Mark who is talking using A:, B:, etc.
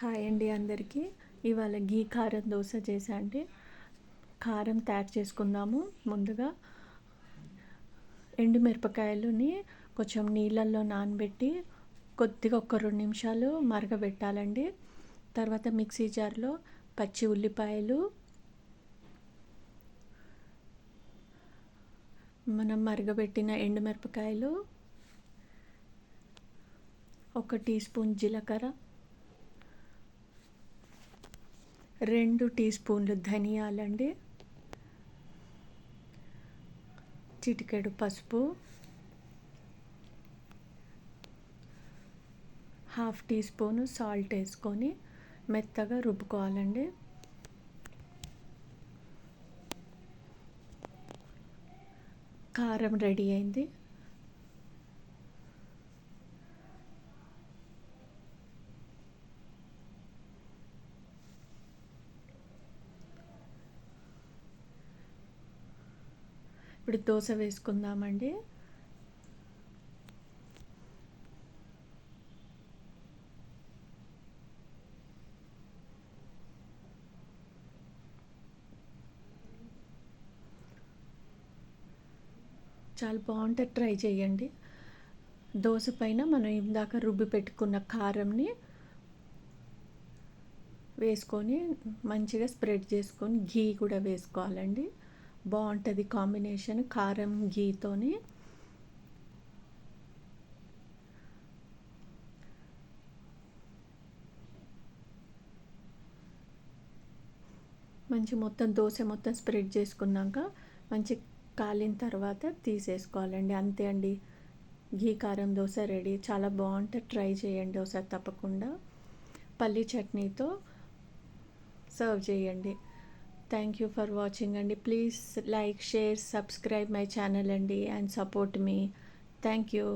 A: Hi అండి అందరికీ. ఇవాళ గీ కారం దోశ చేశా అండి. కారం తయారు చేసుకుందాము. ముందుగా ఎండుమిరపకాయలని కొంచెం నీళ్ళల్లో నానబెట్టి కొద్దిగా ఒక 2 నిమిషాలు మరగబెట్టాలండి. తర్వాత మిక్సీ జార్లో పచ్చి ఉల్లిపాయలు, మనం మరగబెట్టిన ఎండుమిరపకాయలు, 1 టీ స్పూన్ జీలకర్ర, 2 టీ స్పూన్లు ధనియాలండి, చిటికెడు పసుపు, 1/2 టీ స్పూను సాల్ట్ వేసుకొని మెత్తగా రుబ్బుకోవాలండి. కారం రెడీ అయింది. ఇప్పుడు దోశ వేసుకుందామండి. చాలా బాగుంటుంది, ట్రై చేయండి. దోశ పైన మనం ఇందాక రుబ్బి పెట్టుకున్న కారంని వేసుకొని మంచిగా స్ప్రెడ్ చేసుకొని ఘీ కూడా వేసుకోవాలండి. బాగుంటుంది కాంబినేషన్ కారం ఘీతోని. మొత్తం దోశ మొత్తం స్ప్రెడ్ చేసుకున్నాక మంచి కాలిన తర్వాత తీసేసుకోవాలండి. అంతే అండి, ఘీ కారం దోశ రెడీ. చాలా బాగుంటుంది, ట్రై చేయండి ఒకసారి తప్పకుండా. పల్లీ చట్నీతో సర్వ్ చేయండి. థ్యాంక్ యూ ఫర్ వాచింగ్ అండి. Please like, share, subscribe my channel అండి అండ్ సపోర్ట్ మీ. Thank you.